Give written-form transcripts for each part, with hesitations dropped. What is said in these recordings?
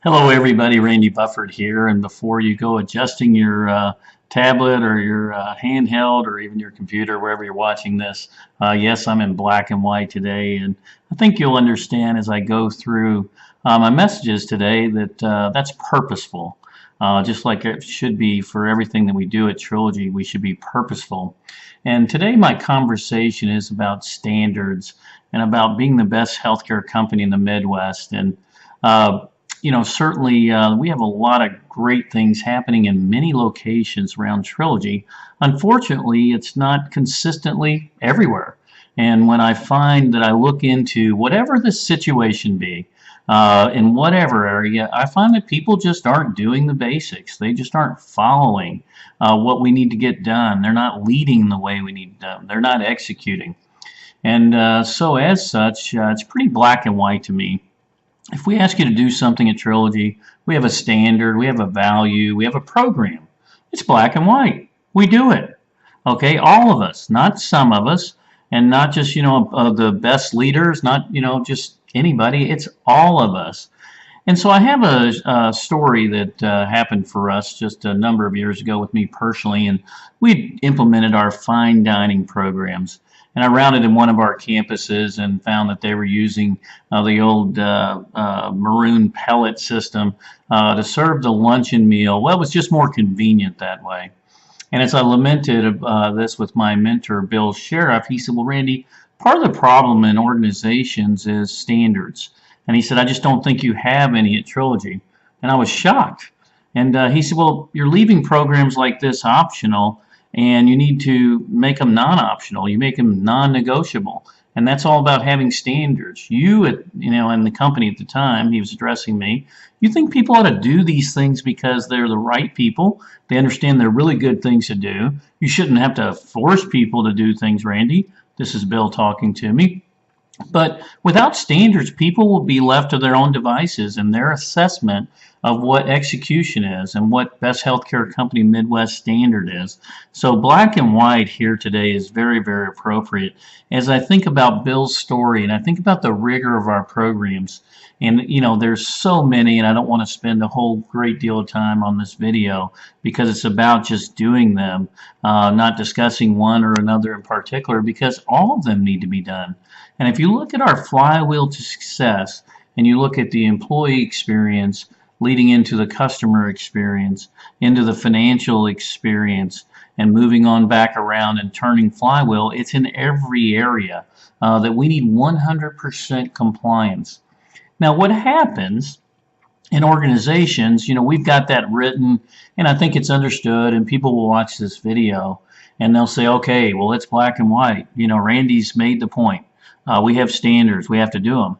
Hello everybody, Randy Bufford here, and before you go adjusting your tablet or your handheld or even your computer, wherever you're watching this, yes, I'm in black and white today, and I think you'll understand as I go through my messages today that that's purposeful. Just like it should be for everything that we do at Trilogy, we should be purposeful. And today my conversation is about standards and about being the best healthcare company in the Midwest. And uh, certainly we have a lot of great things happening in many locations around Trilogy. Unfortunately, it's not consistently everywhere. And when I find that I look into whatever the situation be, in whatever area, I find that people just aren't doing the basics. They just aren't following what we need to get done. They're not leading the way we need done. They're not executing. And so as such, it's pretty black and white to me. If we ask you to do something at Trilogy, we have a standard, we have a value, we have a program. It's black and white. We do it. Okay, all of us, not some of us, and not just, the best leaders, not, just anybody. It's all of us. And so I have a story that happened for us just a number of years ago with me personally, and we implemented our fine dining programs. And I rounded in one of our campuses and found that they were using the old maroon pellet system to serve the luncheon meal. Well, it was just more convenient that way. And as I lamented this with my mentor, Bill Sheriff, he said, well, Randy, part of the problem in organizations is standards. And he said, I just don't think you have any at Trilogy. And I was shocked. And he said, well, you're leaving programs like this optional, and you need to make them non-optional. You make them non-negotiable, and that's all about having standards. You, in the company at the time, he was addressing me. You think people ought to do these things because they're the right people? They understand they're really good things to do. You shouldn't have to force people to do things, Randy. This is Bill talking to me. But without standards, people will be left to their own devices and their assessment of what execution is and what best healthcare company Midwest standard is. So black and white here today is very, very appropriate as I think about Bill's story and I think about the rigor of our programs. And there's so many, and I don't want to spend a whole great deal of time on this video because it's about just doing them, not discussing one or another in particular, because all of them need to be done. And if you look at our flywheel to success and you look at the employee experience leading into the customer experience, into the financial experience, and moving on back around and turning flywheel, it's in every area that we need 100% compliance. Now, what happens in organizations, we've got that written, and I think it's understood, and people will watch this video, and they'll say, okay, well, it's black and white. Randy's made the point. We have standards. We have to do them.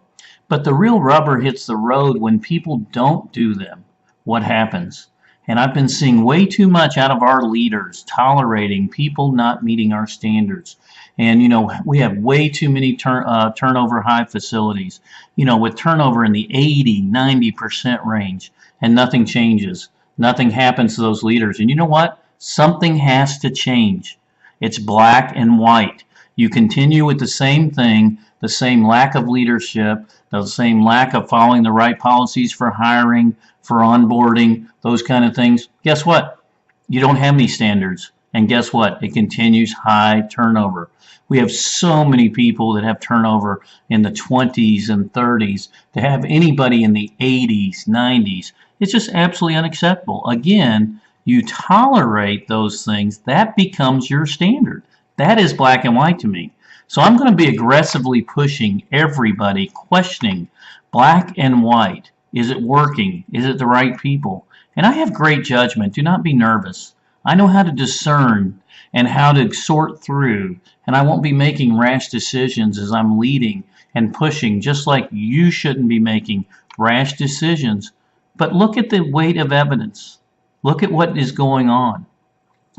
But the real rubber hits the road when people don't do them. What happens? And I've been seeing way too much out of our leaders tolerating people not meeting our standards. And, we have way too many turnover high facilities, with turnover in the 80, 90% range, and nothing changes. Nothing happens to those leaders. And you know what? Something has to change. It's black and white. You continue with the same thing, the same lack of leadership, the same lack of following the right policies for hiring, for onboarding, those kind of things. Guess what? You don't have any standards. And guess what? It continues high turnover. We have so many people that have turnover in the 20s and 30s. To have anybody in the 80s, 90s, it's just absolutely unacceptable. Again, you tolerate those things. That becomes your standard. That is black and white to me. So I'm going to be aggressively pushing everybody, questioning black and white. Is it working? Is it the right people? And I have great judgment. Do not be nervous. I know how to discern and how to sort through, and I won't be making rash decisions as I'm leading and pushing, just like you shouldn't be making rash decisions. But look at the weight of evidence. Look at what is going on.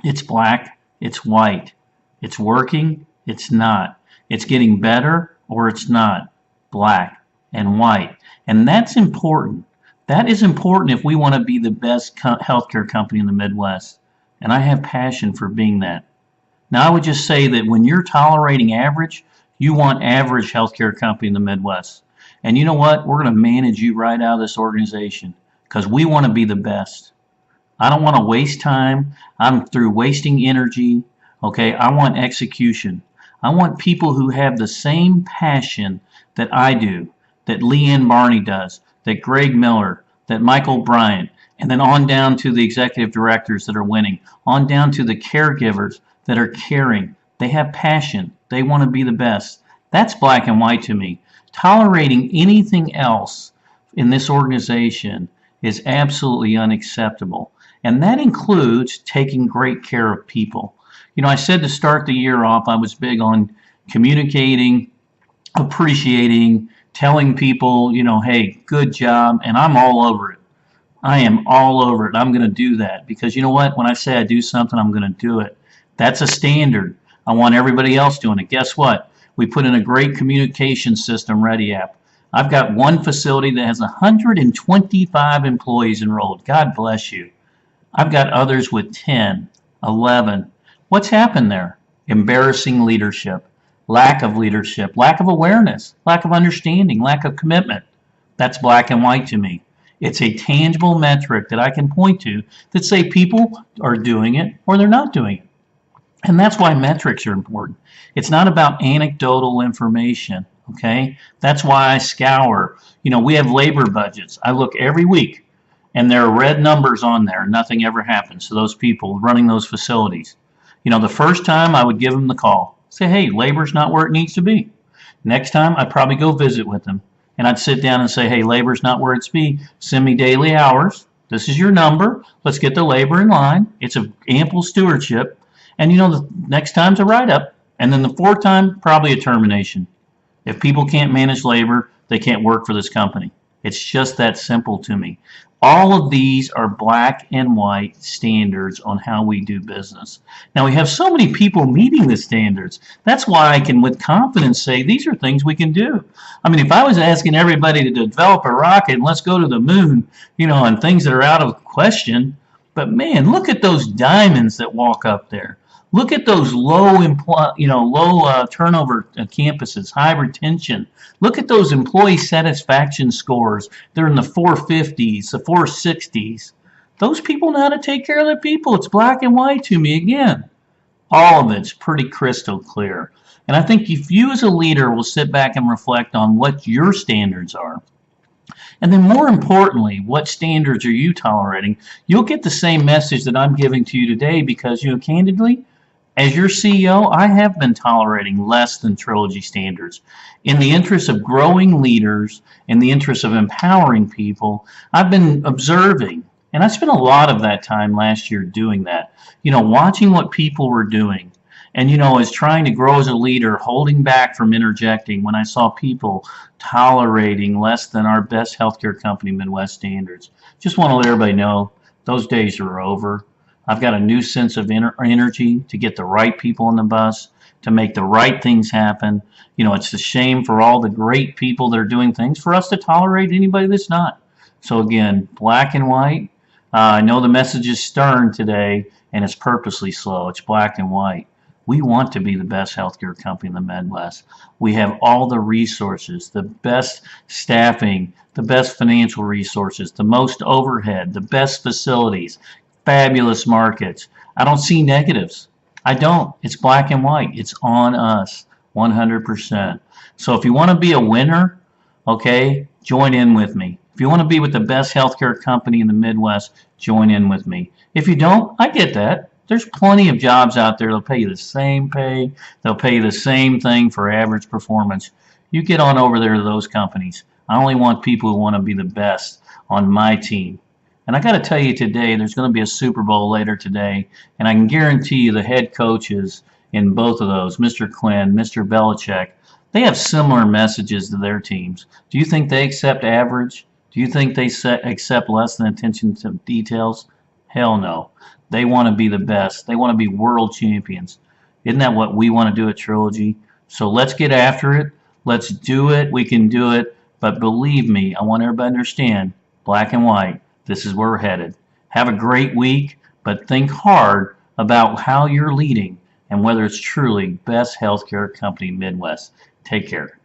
It's black, it's white. It's working, it's not. It's getting better, or it's not. Black and white. And that's important. That is important if we want to be the best healthcare company in the Midwest. And I have passion for being that. Now, I would just say that when you're tolerating average, you want average healthcare company in the Midwest. And you know what? We're going to manage you right out of this organization. because we want to be the best. I don't want to waste time. I'm through wasting energy. Okay, I want execution. I want people who have the same passion that I do, that Leanne Barney does, that Greg Miller, that Michael Bryant, and then on down to the executive directors that are winning, on down to the caregivers that are caring. They have passion. They want to be the best. That's black and white to me. Tolerating anything else in this organization is absolutely unacceptable. And that includes taking great care of people. You know, I said to start the year off, I was big on communicating, appreciating, telling people, you know, hey, good job, and I'm all over it. I am all over it. I'm going to do that because you know what? When I say I do something, I'm going to do it. That's a standard. I want everybody else doing it. Guess what? We put in a great communication system, Ready App. I've got one facility that has 125 employees enrolled. God bless you. I've got others with 10, 11. What's happened there? Embarrassing leadership, lack of awareness, lack of understanding, lack of commitment. That's black and white to me. It's a tangible metric that I can point to that say people are doing it or they're not doing it. And that's why metrics are important. It's not about anecdotal information, okay? That's why I scour. You know, we have labor budgets. I look every week, and there are red numbers on there. Nothing ever happens to those people running those facilities. You know, the first time I would give them the call. Say, hey, labor's not where it needs to be. Next time, I'd probably go visit with them. And I'd sit down and say, hey, labor's not where it's be. Send me daily hours. This is your number. Let's get the labor in line. It's an ample stewardship. And you know, the next time's a write-up. And then the fourth time, probably a termination. If people can't manage labor, they can't work for this company. It's just that simple to me. All of these are black and white standards on how we do business. Now, we have so many people meeting the standards. That's why I can with confidence say these are things we can do. I mean, if I was asking everybody to develop a rocket and let's go to the moon, you know, and things that are out of question, but man, look at those diamonds that walk up there. Look at those low turnover campuses, high retention. Look at those employee satisfaction scores. They're in the 450s, the 460s. Those people know how to take care of their people. It's black and white to me again. All of it's pretty crystal clear. And I think if you as a leader will sit back and reflect on what your standards are, and then more importantly, what standards are you tolerating, you'll get the same message that I'm giving to you today because, you know, candidly, as your CEO, I have been tolerating less than Trilogy standards. In the interest of growing leaders, in the interest of empowering people, I've been observing, and I spent a lot of that time last year doing that, you know, watching what people were doing. And, you know, as trying to grow as a leader, holding back from interjecting when I saw people tolerating less than our best healthcare company, Midwest standards. Just want to let everybody know those days are over. I've got a new sense of energy to get the right people on the bus, to make the right things happen. You know, it's a shame for all the great people that are doing things for us to tolerate anybody that's not. So again, black and white. I know the message is stern today, and it's purposely slow. It's black and white. We want to be the best healthcare company in the Midwest. We have all the resources, the best staffing, the best financial resources, the most overhead, the best facilities, fabulous markets. I don't see negatives. I don't. It's black and white. It's on us 100%. So if you want to be a winner, okay, join in with me. If you want to be with the best healthcare company in the Midwest, join in with me. If you don't, I get that. There's plenty of jobs out there. They'll pay you the same pay. They'll pay you the same thing for average performance. You get on over there to those companies. I only want people who want to be the best on my team. And I got to tell you today, there's going to be a Super Bowl later today, and I can guarantee you the head coaches in both of those, Mr. Quinn, Mr. Belichick, they have similar messages to their teams. Do you think they accept average? Do you think they accept less than attention to details? Hell no. They want to be the best. They want to be world champions. Isn't that what we want to do at Trilogy? So let's get after it. Let's do it. We can do it. But believe me, I want everybody to understand, black and white, this is where we're headed. Have a great week, but think hard about how you're leading and whether it's truly best healthcare company Midwest. Take care.